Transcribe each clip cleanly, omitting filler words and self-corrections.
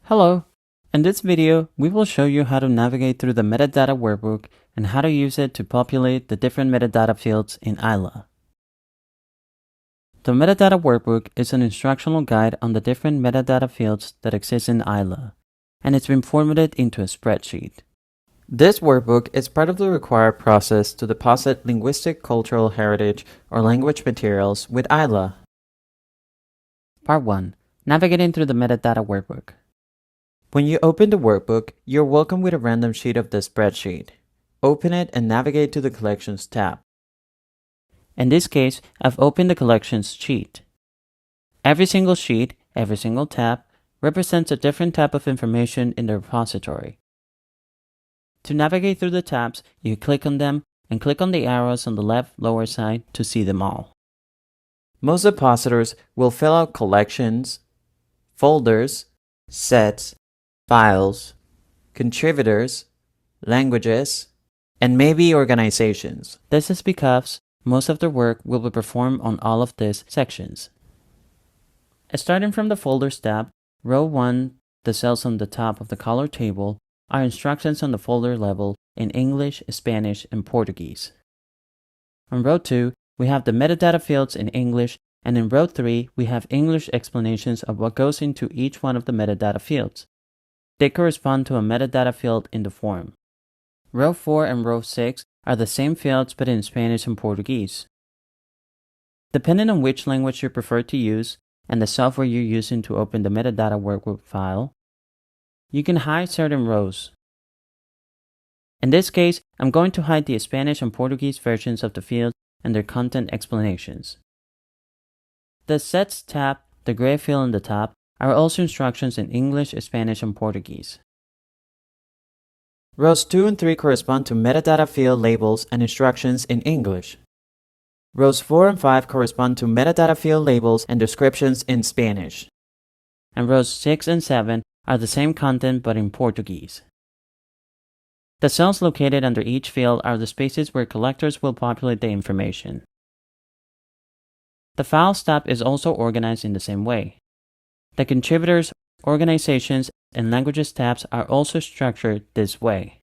Hello! In this video, we will show you how to navigate through the Metadata Workbook and how to use it to populate the different metadata fields in AILLA. The Metadata Workbook is an instructional guide on the different metadata fields that exist in AILLA, and it's been formatted into a spreadsheet. This workbook is part of the required process to deposit linguistic cultural heritage or language materials with AILLA. Part 1. Navigating through the Metadata Workbook. When you open the workbook, you're welcomed with a random sheet of the spreadsheet. Open it and navigate to the Collections tab. In this case, I've opened the Collections sheet. Every single sheet, every single tab, represents a different type of information in the repository. To navigate through the tabs, you click on them and click on the arrows on the left lower side to see them all. Most depositors will fill out collections, folders, sets, files, contributors, languages, and maybe organizations. This is because most of the work will be performed on all of these sections. Starting from the Folders tab, row 1, the cells on the top of the color table, are instructions on the folder level in English, Spanish, and Portuguese. On row 2, we have the metadata fields in English, and in row 3, we have English explanations of what goes into each one of the metadata fields. They correspond to a metadata field in the form. Row 4 and row 6 are the same fields but in Spanish and Portuguese. Depending on which language you prefer to use and the software you're using to open the metadata workbook file, you can hide certain rows. In this case, I'm going to hide the Spanish and Portuguese versions of the fields and their content explanations. The Sets tab, the gray field on the top, are also instructions in English, Spanish, and Portuguese. Rows 2 and 3 correspond to metadata field labels and instructions in English. Rows 4 and 5 correspond to metadata field labels and descriptions in Spanish. And rows 6 and 7 are the same content but in Portuguese. The cells located under each field are the spaces where collectors will populate the information. The Files tab is also organized in the same way. The Contributors, Organizations, and Languages tabs are also structured this way.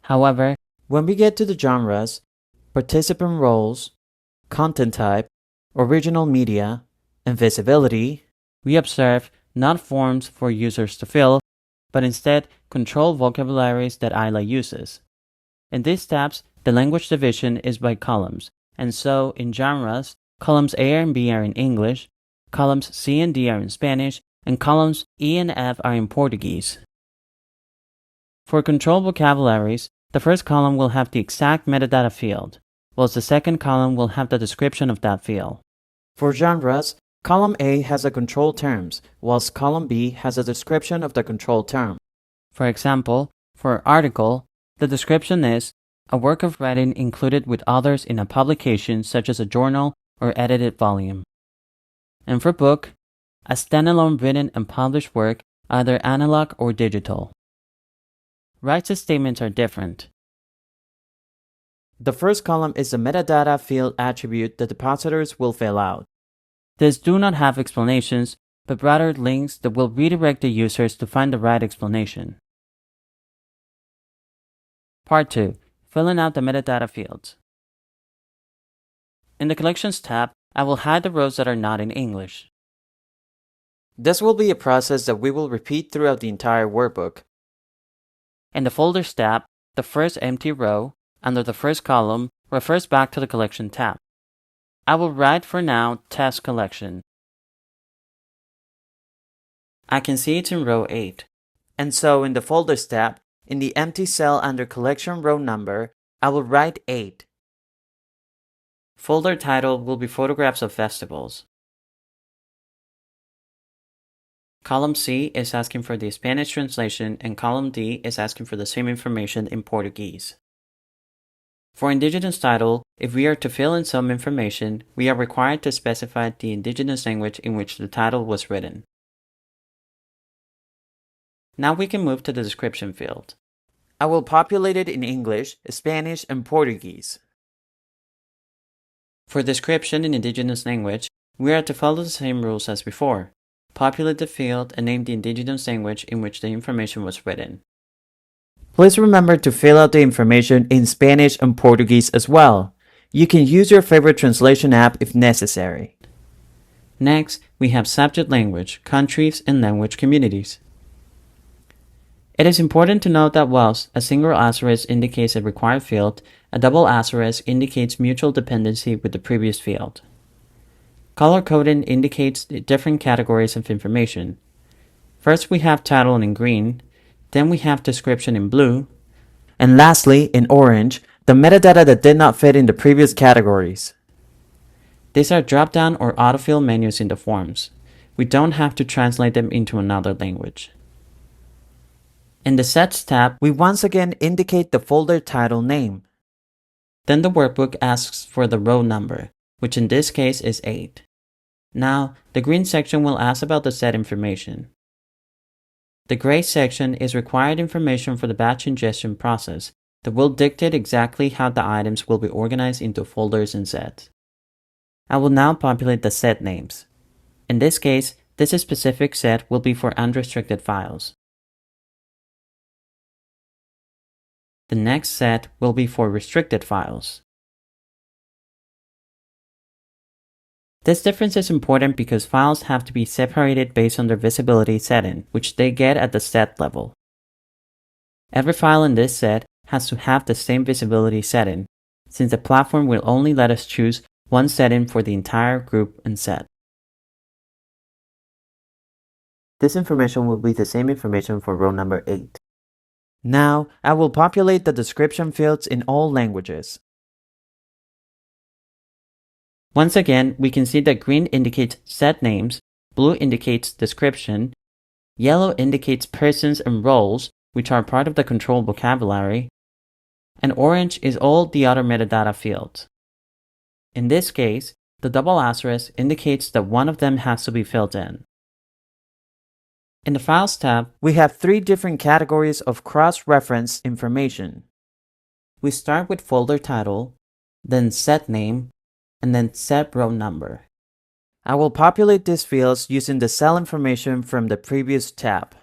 However, when we get to the genres, participant roles, content type, original media, and visibility, we observe not forms for users to fill, but instead controlled vocabularies that AILLA uses. In these tabs, the language division is by columns, and so in genres, columns A and B are in English, columns C and D are in Spanish, and columns E and F are in Portuguese. For controlled vocabularies, the first column will have the exact metadata field, whilst the second column will have the description of that field. For genres, column A has the control terms, whilst column B has a description of the control term. For example, for article, the description is a work of writing included with others in a publication such as a journal or edited volume. And for book, a standalone written and published work, either analog or digital. Rights statements are different. The first column is the metadata field attribute that depositors will fill out. These do not have explanations, but rather links that will redirect the users to find the right explanation. Part 2. Filling out the metadata fields. In the Collections tab, I will hide the rows that are not in English. This will be a process that we will repeat throughout the entire workbook. In the Folders tab, the first empty row, under the first column, refers back to the Collection tab. I will write for now Test Collection. I can see it's in row 8. And so in the Folders tab, in the empty cell under Collection row number, I will write 8. Folder title will be Photographs of Festivals. Column C is asking for the Spanish translation and column D is asking for the same information in Portuguese. For indigenous title, if we are to fill in some information, we are required to specify the indigenous language in which the title was written. Now we can move to the description field. I will populate it in English, Spanish, and Portuguese. For description in indigenous language, we are to follow the same rules as before. populate the field and name the indigenous language in which the information was written. Please remember to fill out the information in Spanish and Portuguese as well. You can use your favorite translation app if necessary. Next, we have subject language, countries, and language communities. It is important to note that whilst a single asterisk indicates a required field, a double asterisk indicates mutual dependency with the previous field. Color coding indicates the different categories of information. First, we have title in green, then we have description in blue, and lastly, in orange, the metadata that did not fit in the previous categories. These are drop-down or autofill menus in the forms. We don't have to translate them into another language. In the Sets tab, we once again indicate the folder title name. Then the workbook asks for the row number, which in this case is 8. Now, the green section will ask about the set information. The gray section is required information for the batch ingestion process that will dictate exactly how the items will be organized into folders and sets. I will now populate the set names. In this case, this specific set will be for unrestricted files. The next set will be for restricted files. This difference is important because files have to be separated based on their visibility setting, which they get at the set level. Every file in this set has to have the same visibility setting, since the platform will only let us choose one setting for the entire group and set. This information will be the same information for row number 8. Now, I will populate the description fields in all languages. Once again, we can see that green indicates set names, blue indicates description, yellow indicates persons and roles, which are part of the control vocabulary, and orange is all the other metadata fields. In this case, the double asterisk indicates that one of them has to be filled in. In the Files tab, we have 3 different categories of cross-reference information. We start with folder title, then set name, and then set row number. I will populate these fields using the cell information from the previous tab.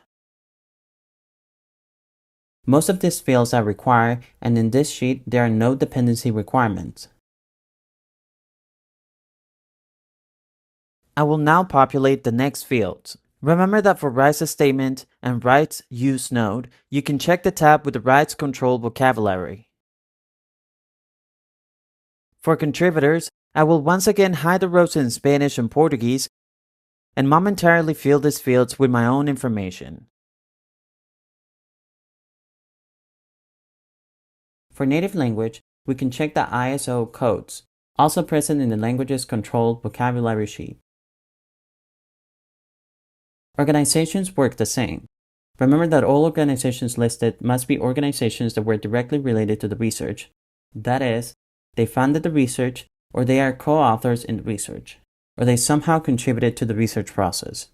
Most of these fields are required, and in this sheet there are no dependency requirements. I will now populate the next fields. Remember that for rights statement and rights use node, you can check the tab with the rights control vocabulary. For contributors, I will once again hide the rows in Spanish and Portuguese and momentarily fill these fields with my own information. For native language, we can check the ISO codes, also present in the language's controlled vocabulary sheet. Organizations work the same. Remember that all organizations listed must be organizations that were directly related to the research. That is, they funded the research, or they are co-authors in the research, or they somehow contributed to the research process.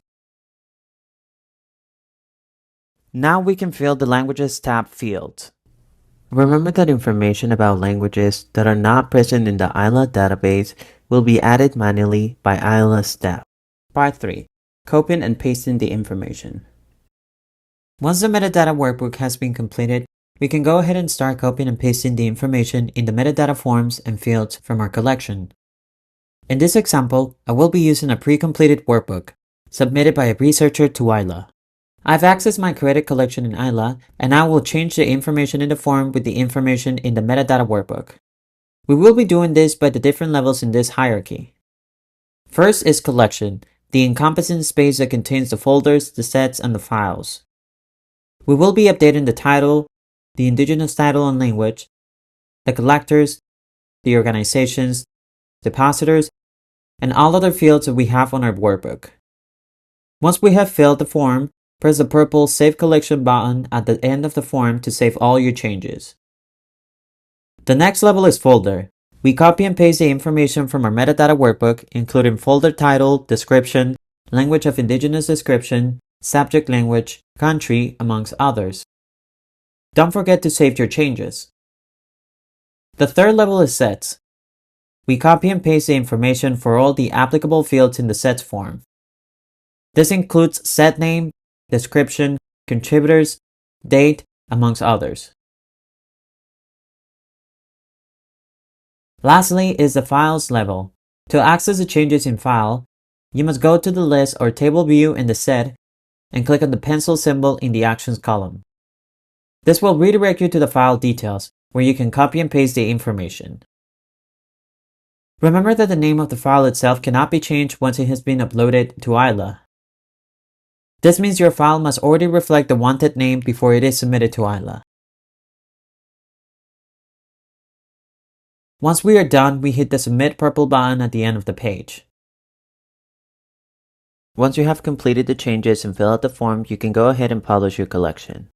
Now we can fill the Languages tab field. Remember that information about languages that are not present in the AILLA database will be added manually by AILLA staff. Part 3. Copying and pasting the information. Once the metadata workbook has been completed, we can go ahead and start copying and pasting the information in the metadata forms and fields from our collection. In this example, I will be using a pre-completed workbook submitted by a researcher to AILLA. I've accessed my created collection in AILLA, and I will change the information in the form with the information in the metadata workbook. We will be doing this by the different levels in this hierarchy. First is collection, the encompassing space that contains the folders, the sets, and the files. We will be updating the title, the indigenous title and language, the collectors, the organizations, depositors, and all other fields that we have on our workbook. Once we have filled the form, press the purple Save Collection button at the end of the form to save all your changes. The next level is folder. We copy and paste the information from our metadata workbook, including folder title, description, language of indigenous description, subject language, country, amongst others. Don't forget to save your changes. The third level is sets. We copy and paste the information for all the applicable fields in the sets form. This includes set name, description, contributors, date, amongst others. Lastly is the files level. To access the changes in file, you must go to the list or table view in the set and click on the pencil symbol in the actions column. This will redirect you to the file details, where you can copy and paste the information. Remember that the name of the file itself cannot be changed once it has been uploaded to AILLA. This means your file must already reflect the wanted name before it is submitted to AILLA. Once we are done, we hit the Submit purple button at the end of the page. Once you have completed the changes and fill out the form, you can go ahead and publish your collection.